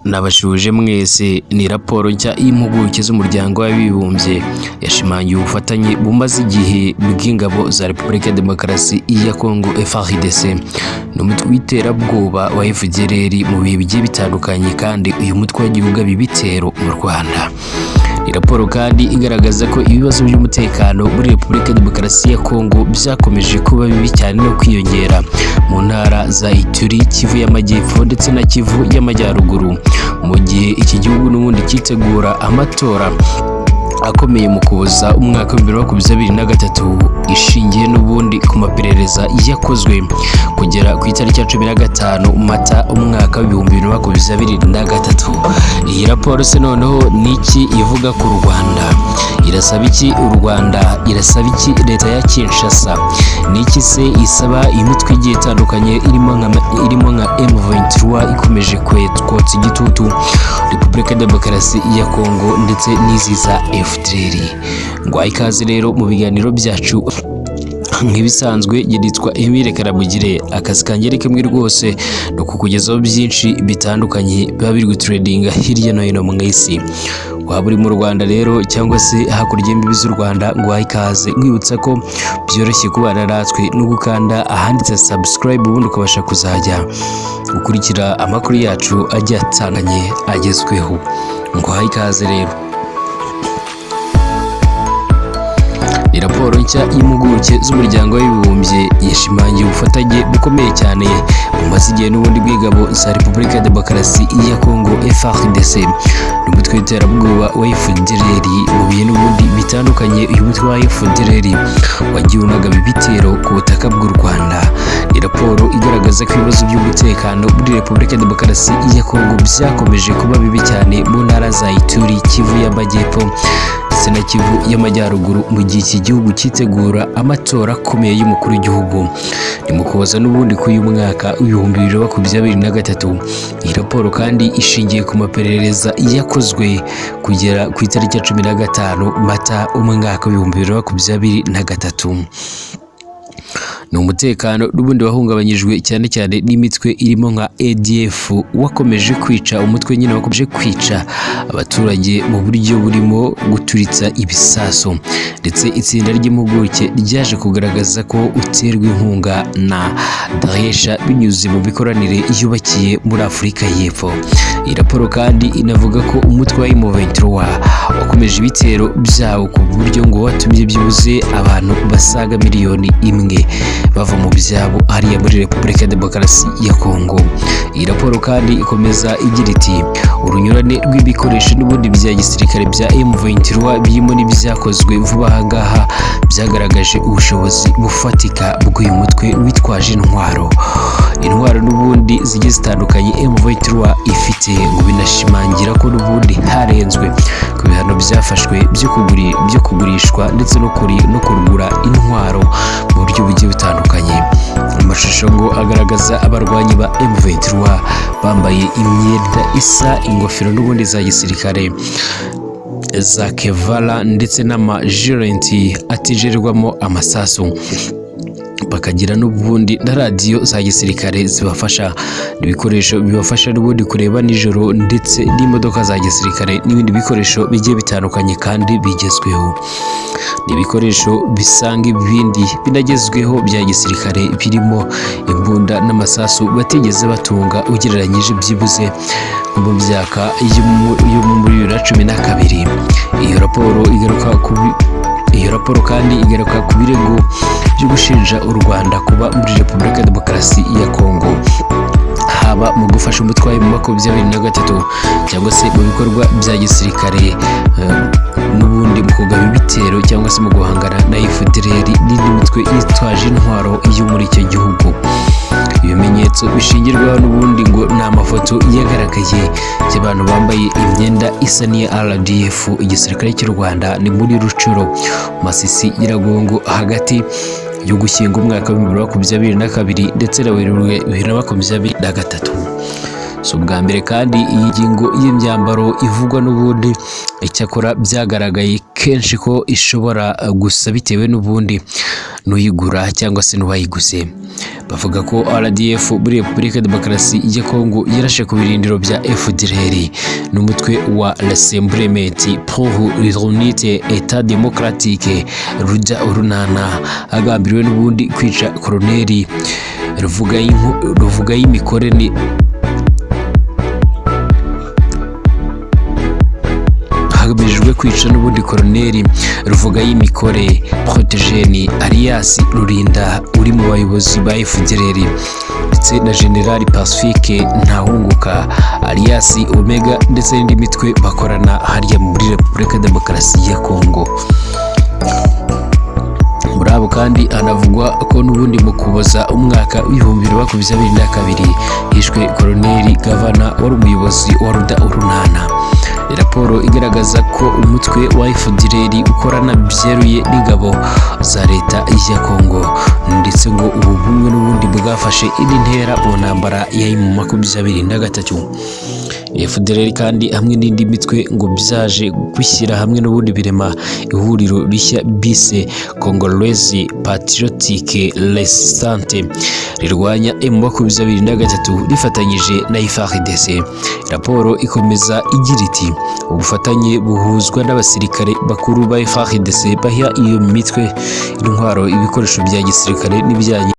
Nabashuje mwese ni raporo nshya y'impuguke z'umuryango w'abibumbye yashimangiye ubufatanye bumaze igihe bw'ingabo za Repubulika ya Demokarasi ya Kongo FARDC n'umutwe w'iterabwoba wa FDLR mu bihe bigiye bitandukanye, kandi uyu mutwe wagiye ugaba ibitero mu Rwanda. Ni raporo kandi igaragaza ko ibibazo by'umutekano muri Repubulika ya Demokarasi ya Kongo byakomeje kuba bibi cyane no kwiyongera mu ntara za Ituri, Kivu y'Amajyepfo ndetse na Kivu y'Amajyaruguru, mu gihe iki gihugu n'ubundi cyitegura amatora akomeye mu kuza umwaka wa 2023 ishingiye n'ubundi ku maperereza yakozwe kugera ku itariki ya 15 Mata umwaka wa 2023. Iyi raporo se noneho niki ivuga ku Rwanda? Irasaba iki u Rwanda? Irasaba iki leta ya Kinshasa? Niki se isaba imitwe igiye itandukanye irimo nka M23 ikomeje kotsa igitutu Repubulika ya Demokarasi ya Kongo ndetse n'iziza FDLR? Ngo ikaze rero mu biganiro byacu nk'ibisanzwe. Yitwa Emile Karabugire, akazi kanjye kamwe rwose no kukugezaho byinshi bitandukanye biba biri gutredinga hirya no hino mu isi. Waba uri mu Rwanda rero cyangwa se hakurya y'imbibi z'u Rwanda, ngo ikaze nkwibutsa ko byoroshye kubana natwe no gukanda ahanditse subscribe, ubundi ukabasha kuzajya ukurikira amakuru yacu ajya atanganye agezweho. Ngo ikaze rero. Raporo nshya y'impuguke z'umuryango w'abibumbye yashimangiye ubufatanye bukomeye cyane bumaze igihe n'ubundi bw'ingabo za Repubulika ya Demokarasi ya Kongo FARDC n'umutwe w'iterabwoba wa FDLR mu bihe n'ubundi bitandukanye. Uyu mutwe wa FDLR wagiye unagaba ibitero ku butaka bw'u Rwanda. Ni raporo igaragaza ko ibibazo by'umutekano muri Repubulika ya Demokarasi ya Kongo byakomeje kuba bibi cyane mu ntara za Ituri, Kivu y'Amajyepfo ndetse na Kivu y'Amajyaruguru, mu gihe iki gihugu cyitegura amatora akomeye y'umukuru w'igihugu. Ni mu kuboza n'ubundi ku uyu mwaka w'ibihumbi 2023. Iyi raporo kandi ishingiye ku maperereza yakozwe kugera ku itariki ya 15 Mata umwaka w'ibihumbi 2023. Ni umutekano n'ubundi wahungabanyijwe cyane cyane n'imitwe irimo nka ADF wakomeje kwica abaturage mu buryo burimo guturitsa ibisaso, ndetse itsinda ry'impuguke ryaje kugaragaza ko uterwa inkunga na Daesh binyuze mu bikoranire yubakiye muri Afurika y'Epfo. Iyi raporo kandi inavuga ko umutwe wa M23 wakomeje ibitero byawo ku buryo ngo watumye byibuze abantu basaga 1 miliyoni bava mu byabo hariya muri Repubulika ya Demokarasi ya Kongo. Iyi raporo kandi ikomeza igira iti urunyurane rw'ibikoresho n'ubundi bya gisirikare bya M23 birimo n'ibyakozwe vuba aha ngaha byagaragaje ubushobozi bufatika bw'uyu mutwe witwaje intwaro n'ubundi zigiye zitandukanye M23 ifite, ngo binashimangira ko n'ubundi harenzwe ku bihano byafashwe byo kugurishwa ndetse no kugura intwaro mu buryo bugiye butandukanye. Amashusho ngo agaragaza abarwanyi ba M23 bambaye imyenda isa, ingofero n'ubundi za gisirikare za Kevlar ndetse n'amajirenti atijerwamo amasasu, bakagira n'ubundi na radio za gisirikare zibafasha, n'ibikoresho bibafasha n'ubundi kureba nijoro, ndetse n'imodoka za gisirikare n'ibindi bikoresho bigiye bitandukanye kandi bigezweho. Ibikoresho bisanga ibindi binagezweho bya gisirikare birimo imbunda n'amasasu batigeze batunga ugereranyije byibuze mu myaka yo muri 2012. Iyo raporo kandi igaruka ku birego byo gushinja u Rwanda kuba muri Repubulika ya Demokarasi ya Kongo, haba mu gufasha umutwaye mu 2023 cyangwa se mu bikorwa bya gisirikare n'ubundi mu kugaba ibitero cyangwa se mu guhangana na FDLR n'indi mitwe yitwaje intwaro yo muri icyo gihugu. Ibimenyetso bishingirwaho n'ubundi ngo ni amafoto yagaragaye y'abantu bambaye imyenda isa n'iya RDF igisirikare cy'u Rwanda, ni muri Rucuro, Masisi, Nyiragongo hagati yo Gushyingo umwaka wa 2022 ndetse na Werurwe 2023. si ubwa mbere kandi iyi ngingo y'imyambaro ivugwa n'ubundi, icyakora byagaragaye kenshi ko ishobora gusa bitewe n'ubundi n'uyigura cyangwa se n'uwayiguze. Bavuga ko RDF muri Repubulika ya Demokarasi ya Kongo yarashe ku birindiro bya FDLR n'umutwe wa Rassemblement pour l'Unité État Démocratique Ruja Urunana, agambiriwe n'ubundi kwica Koloneli Ruvugayimikorere hagamijwe kwica n'ubundi Koloneli Ruvugayimikore Protégé alias Rurinda uri mu bayobozi ba FDLR, ndetse na General Pacifique Ntahunguka alias Omega, ndetse n'indi mitwe bakorana hariya muri Repubulika ya Demokarasi ya Kongo. Muri abo kandi hanavugwa ko n'ubundi mu Kuboza umwaka w'ibihumbi 2022 hishwe Koloneli Gavana wari umuyobozi wa Ruda Urunana. Raporo igaragaza ko umutwe wa FDLR ukorana byeruye n'ingabo za leta ya Kongo, ndetse ngo ubu bumwe n'ubundi bwafashe indi ntera mu ntambara ya M23. FDLR kandi hamwe n'indi mitwe ngo byaje gushyira hamwe n'ubundi birema ihuriro rishya bise Congolese Patriotique Resistante rirwanya M23 rifatanyije na FARDC. Raporo ikomeza igira iti ubufatanye buhuzwa n'abasirikare bakuru ba FARDC baha iyo mitwe intwaro, ibikoresho bya gisirikare n'ibijyanye